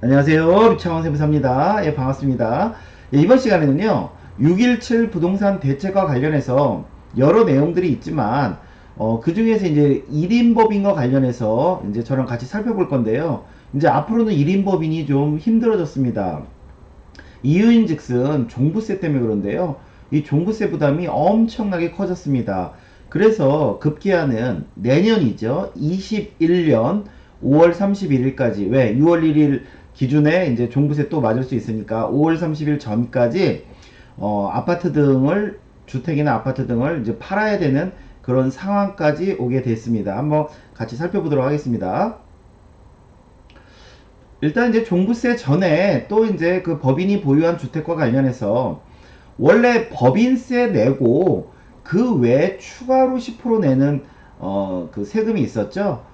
안녕하세요. 류창원 세무사입니다. 예, 반갑습니다. 예, 이번 시간에는요, 6.17 부동산 대책과 관련해서 여러 내용들이 있지만, 그 중에서 이제 1인 법인과 관련해서 이제 저랑 같이 살펴볼 건데요. 이제 앞으로는 1인 법인이 좀 힘들어졌습니다. 이유인 즉슨 종부세 때문에 그런데요. 이 종부세 부담이 엄청나게 커졌습니다. 그래서 급기야는 내년이죠. 21년 5월 31일까지, 왜 6월 1일 기준에 이제 종부세 또 맞을 수 있으니까 5월 30일 전까지 아파트 등을, 주택이나 아파트 등을 이제 팔아야 되는 그런 상황까지 오게 됐습니다. 한번 같이 살펴보도록 하겠습니다. 일단 이제 종부세 전에 또 이제 그 법인이 보유한 주택과 관련해서 원래 법인세 내고 그 외에 추가로 10% 내는 그 세금이 있었죠.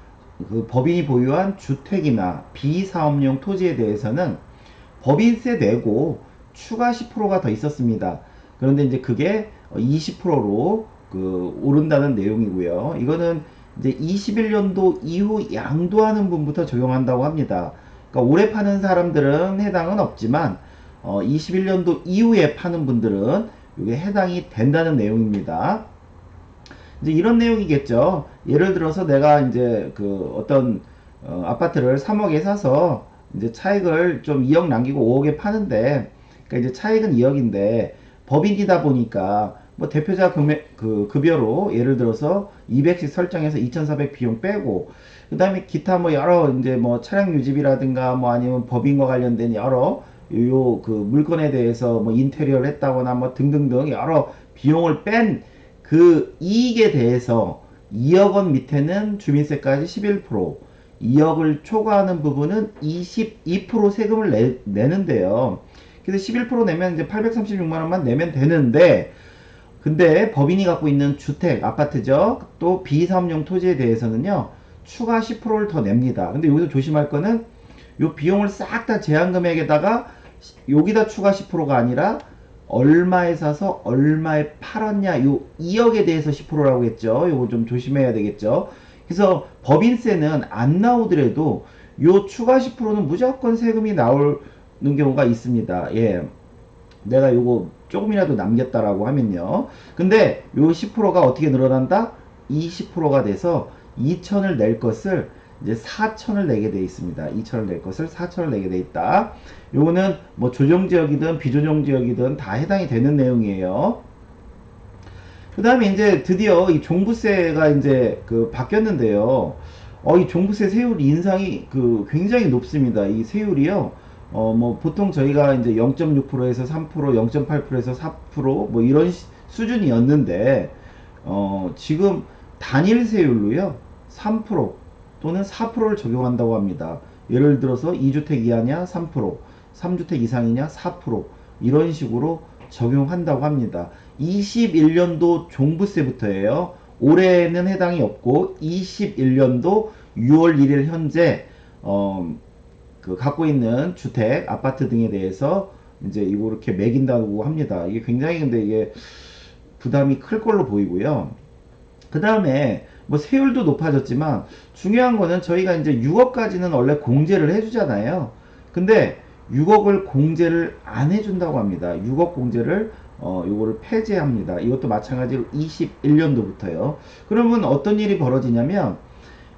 그 법인이 보유한 주택이나 비사업용 토지에 대해서는 법인세 내고 추가 10%가 더 있었습니다. 그런데 이제 그게 20%로 그 오른다는 내용이고요. 이거는 이제 21년도 이후 양도하는 분부터 적용한다고 합니다. 그러니까 올해 파는 사람들은 해당은 없지만 21년도 이후에 파는 분들은 이게 해당이 된다는 내용입니다. 이제 이런 내용이겠죠. 예를 들어서 내가 이제 그 어떤 아파트를 3억에 사서 이제 차익을 좀 2억 남기고 5억에 파는데, 그러니까 이제 차익은 2억인데 법인이다 보니까 뭐 대표자 금액 그 급여로 예를 들어서 200씩 설정해서 2,400 비용 빼고, 그다음에 기타 뭐 여러 이제 뭐 차량 유지비라든가 뭐 아니면 법인과 관련된 여러 요 그 물건에 대해서 뭐 인테리어를 했다거나 뭐 등등등 여러 비용을 뺀 그 이익에 대해서 2억 원 밑에는 주민세까지 11%, 2억을 초과하는 부분은 22% 세금을 내는데요. 그래서 11% 내면 이제 836만 원만 내면 되는데, 근데 법인이 갖고 있는 주택, 아파트죠. 또 비사업용 토지에 대해서는요, 추가 10%를 더 냅니다. 근데 여기서 조심할 거는 요 비용을 싹 다 제한금액에다가 여기다 추가 10%가 아니라 얼마에 사서 얼마에 팔았냐, 요 2억에 대해서 10%라고 했죠. 요거 좀 조심해야 되겠죠. 그래서 법인세는 안 나오더라도 요 추가 10%는 무조건 세금이 나오는 경우가 있습니다. 예. 내가 요거 조금이라도 남겼다라고 하면요. 근데 요 10%가 어떻게 늘어난다? 20%가 돼서 2천을 낼 것을 이제 4천을 내게 돼 있습니다. 2천을 낼 것을 4천을 내게 돼 있다. 요거는 뭐 조정지역이든 비조정지역이든 다 해당이 되는 내용이에요. 그 다음에 이제 드디어 이 종부세가 이제 그 바뀌었는데요. 이 종부세 세율 인상이 그 굉장히 높습니다. 이 세율이요. 뭐 보통 저희가 이제 0.6%에서 3%, 0.8%에서 4%뭐 이런 수준이었는데, 지금 단일 세율로요. 3% 또는 4%를 적용한다고 합니다. 예를 들어서 2주택 이하냐 3%, 3주택 이상이냐 4%, 이런 식으로 적용한다고 합니다. 21년도 종부세부터예요. 올해는 해당이 없고 21년도 6월 1일 현재 그 갖고 있는 주택, 아파트 등에 대해서 이제 이거 이렇게 매긴다고 합니다. 이게 굉장히 근데 이게 부담이 클 걸로 보이고요. 그 다음에 뭐 세율도 높아졌지만 중요한 거는 저희가 이제 6억까지는 원래 공제를 해주잖아요. 근데 6억을 공제를 안 해준다고 합니다. 6억 공제를 요거를 폐지합니다. 이것도 마찬가지로 21년도부터요. 그러면 어떤 일이 벌어지냐면,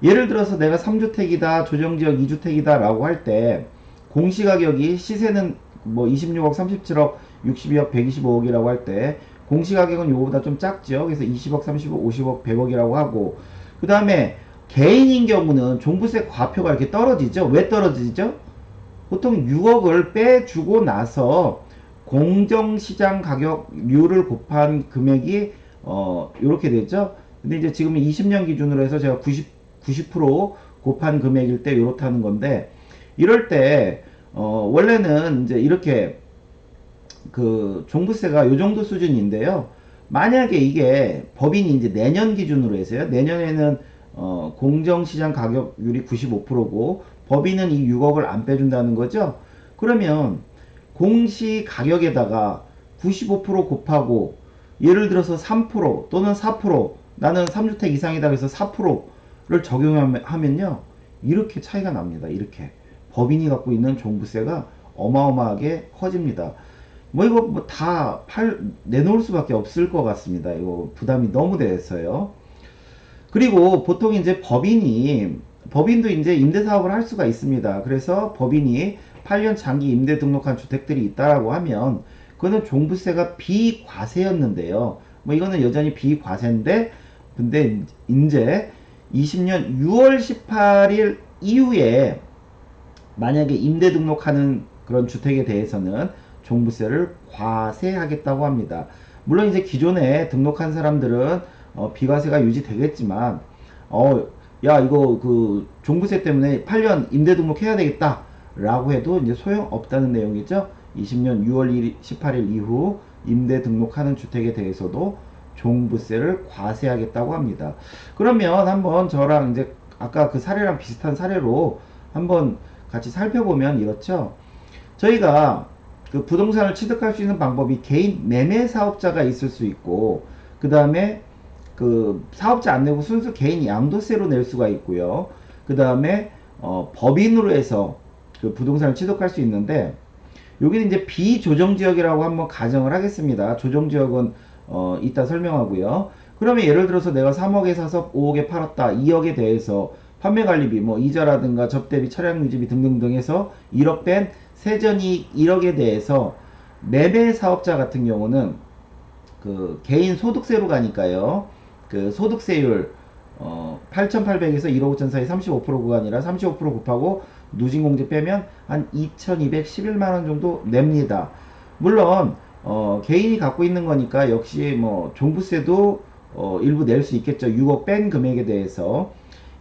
예를 들어서 내가 3주택이다, 조정지역 2주택이다 라고 할 때 공시가격이, 시세는 뭐 26억, 37억, 62억, 125억이라고 할 때 공시가격은 요거보다 좀 작죠. 그래서 20억, 30억, 50억, 100억이라고 하고, 그 다음에 개인인 경우는 종부세 과표가 이렇게 떨어지죠. 왜 떨어지죠? 보통 6억을 빼주고 나서 공정시장 가격률을 곱한 금액이 요렇게 되죠. 근데 이제 지금 20년 기준으로 해서 제가 90% 곱한 금액일 때 요렇다는 건데, 이럴 때 원래는 이제 이렇게 그 종부세가 요 정도 수준인데요. 만약에 이게 법인이 이제 내년 기준으로 해서요. 내년에는 공정시장 가격률이 95%고 법인은 이 6억을 안 빼준다는 거죠. 그러면 공시 가격에다가 95% 곱하고 예를 들어서 3% 또는 4%, 나는 3주택 이상이다 그래서 4%를 적용하면요. 이렇게 차이가 납니다. 이렇게. 법인이 갖고 있는 종부세가 어마어마하게 커집니다. 뭐 이거 뭐 다 내놓을 수밖에 없을 것 같습니다. 이거 부담이 너무 돼서요. 그리고 보통 이제 법인도 이제 임대사업을 할 수가 있습니다. 그래서 법인이 8년 장기 임대 등록한 주택들이 있다라고 하면 그거는 종부세가 비과세였는데요. 뭐 이거는 여전히 비과세인데, 근데 이제 20년 6월 18일 이후에 만약에 임대 등록하는 그런 주택에 대해서는 종부세를 과세하겠다고 합니다. 물론 이제 기존에 등록한 사람들은 비과세가 유지되겠지만, 야 이거 그 종부세 때문에 8년 임대 등록해야 되겠다 라고 해도 이제 소용없다는 내용이죠. 20년 6월 18일 이후 임대 등록하는 주택에 대해서도 종부세를 과세하겠다고 합니다. 그러면 한번 저랑 이제 아까 그 사례랑 비슷한 사례로 한번 같이 살펴보면 이렇죠. 저희가 그 부동산을 취득할 수 있는 방법이 개인 매매 사업자가 있을 수 있고, 그 다음에 그 사업자 안 내고 순수 개인 양도세로 낼 수가 있고요. 그 다음에 법인으로 해서 그 부동산을 취득할 수 있는데, 여기는 이제 비조정지역이라고 한번 가정을 하겠습니다. 조정지역은 이따 설명하고요. 그러면 예를 들어서 내가 3억에 사서 5억에 팔았다. 2억에 대해서 판매관리비, 뭐 이자라든가 접대비, 차량유지비 등등등 해서 1억 뺀 세전이익 1억에 대해서 매매 사업자 같은 경우는 그 개인 소득세로 가니까요. 그 소득세율 8,800에서 1억 5천 사이 35% 구간이라 35% 곱하고 누진공제 빼면 한 2,211만원 정도 냅니다. 물론 개인이 갖고 있는 거니까 역시 뭐 종부세도 일부 낼 수 있겠죠. 6억 뺀 금액에 대해서.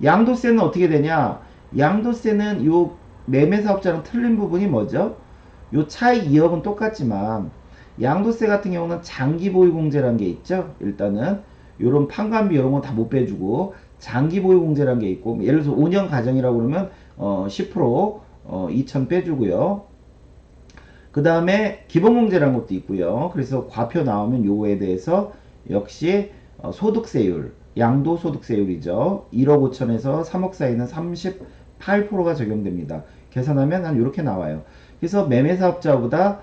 양도세는 어떻게 되냐? 양도세는 요 매매사업자랑 틀린 부분이 뭐죠? 요 차이 2억은 똑같지만 양도세 같은 경우는 장기보유공제라는 게 있죠. 일단은 요런 판관비 이런 건 다 못 빼주고 장기보유공제라는 게 있고, 예를 들어서 5년 가정이라고 그러면 10% 2천 빼주고요. 그 다음에 기본공제라는 것도 있고요. 그래서 과표 나오면 요거에 대해서 역시 소득세율, 양도소득세율이죠. 1억 5천에서 3억 사이는 38%가 적용됩니다. 계산하면 한 이렇게 나와요. 그래서 매매사업자보다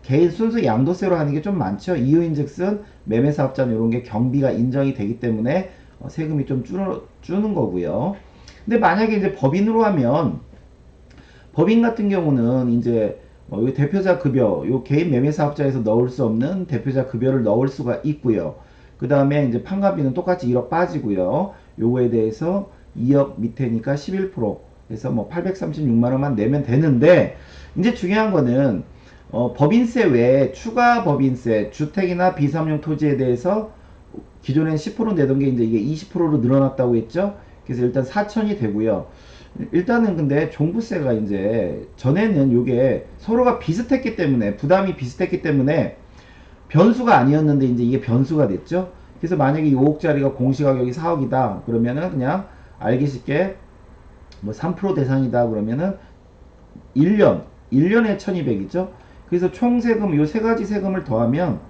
개인 순수 양도세로 하는 게 좀 많죠. 이유인즉슨 매매사업자는 이런 게 경비가 인정이 되기 때문에 세금이 좀 주는 거고요. 근데 만약에 이제 법인으로 하면, 법인 같은 경우는 이제 요 대표자 급여, 요 개인 매매 사업자에서 넣을 수 없는 대표자 급여를 넣을 수가 있고요. 그 다음에 이제 판관비는 똑같이 1억 빠지고요. 요거에 대해서 2억 밑에니까 11% 해서 뭐 836만 원만 내면 되는데, 이제 중요한 거는 법인세 외에 추가 법인세, 주택이나 비삼용 토지에 대해서 기존엔 10% 내던 게 이제 이게 20%로 늘어났다고 했죠. 그래서 일단 4천이 되고요. 일단은 근데 종부세가 이제 전에는 요게 서로가 비슷했기 때문에, 부담이 비슷했기 때문에 변수가 아니었는데 이제 이게 변수가 됐죠. 그래서 만약에 5억짜리가 공시가격이 4억이다 그러면은 그냥 알기 쉽게 뭐 3% 대상이다 그러면은 1년에 1200이죠. 그래서 총 세금 요 세 가지 세금을 더하면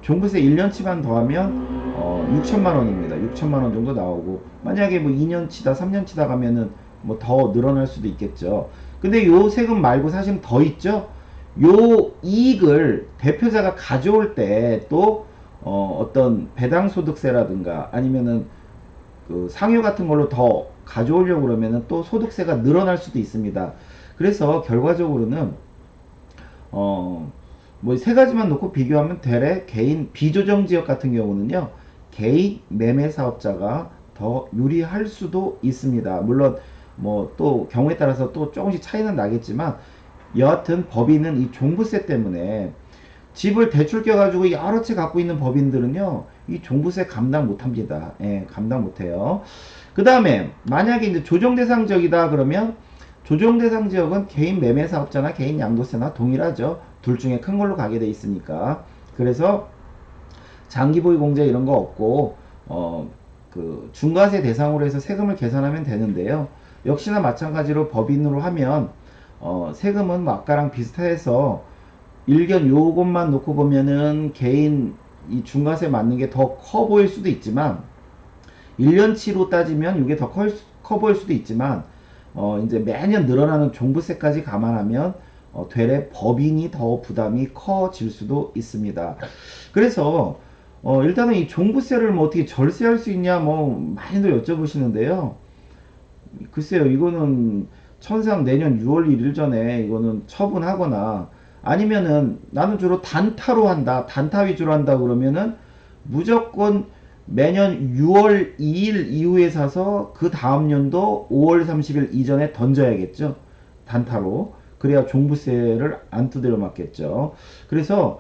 종부세 1년치만 더하면 6천만 원입니다. 6천만 원 정도 나오고, 만약에 뭐 2년치다 3년치다 가면은 뭐 더 늘어날 수도 있겠죠. 근데 요 세금 말고 사실 더 있죠. 요 이익을 대표자가 가져올 때 또 어떤 배당소득세라든가 아니면은 그 상여 같은 걸로 더 가져오려고 그러면은 또 소득세가 늘어날 수도 있습니다. 그래서 결과적으로는 뭐 세 가지만 놓고 비교하면 대래 개인 비조정 지역 같은 경우는요, 개인 매매 사업자가 더 유리할 수도 있습니다. 물론 뭐 또 경우에 따라서 또 조금씩 차이는 나겠지만, 여하튼 법인은 이 종부세 때문에 집을 대출 껴가지고 여러 채 갖고 있는 법인들은요, 이 종부세 감당 못합니다. 예, 감당 못해요. 그 다음에 만약에 이제 조정 대상 지역이다 그러면, 조정 대상 지역은 개인 매매 사업자나 개인 양도세나 동일하죠. 둘 중에 큰 걸로 가게 돼 있으니까. 그래서 장기 보유 공제 이런 거 없고 그 중과세 대상으로 해서 세금을 계산하면 되는데요. 역시나 마찬가지로 법인으로 하면 세금은 뭐 아까랑 비슷해서 일견 요것만 놓고 보면은 개인 이 중과세 맞는 게 더 커 보일 수도 있지만, 1년치로 따지면 이게 더 커 보일 수도 있지만, 이제 매년 늘어나는 종부세까지 감안하면 되레 법인이 더 부담이 커질 수도 있습니다. 그래서 일단은 이 종부세를 뭐 어떻게 절세할 수 있냐 뭐 많이들 여쭤보시는데요. 글쎄요, 이거는 천상 내년 6월 1일 전에 이거는 처분하거나 아니면은 나는 주로 단타로 한다, 단타 위주로 한다 그러면은 무조건 매년 6월 2일 이후에 사서 그 다음 연도 5월 30일 이전에 던져야겠죠. 단타로. 그래야 종부세를 안 두드려 맞겠죠. 그래서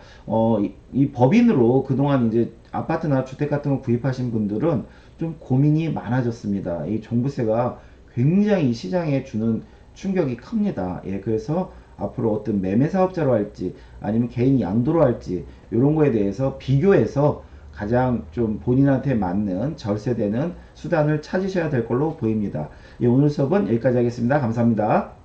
이 법인으로 그동안 이제 아파트나 주택 같은 거 구입하신 분들은 좀 고민이 많아졌습니다. 이 종부세가 굉장히 시장에 주는 충격이 큽니다. 예, 그래서 앞으로 어떤 매매 사업자로 할지 아니면 개인 양도로 할지 이런 거에 대해서 비교해서 가장 좀 본인한테 맞는 절세되는 수단을 찾으셔야 될 걸로 보입니다. 예, 오늘 수업은 여기까지 하겠습니다. 감사합니다.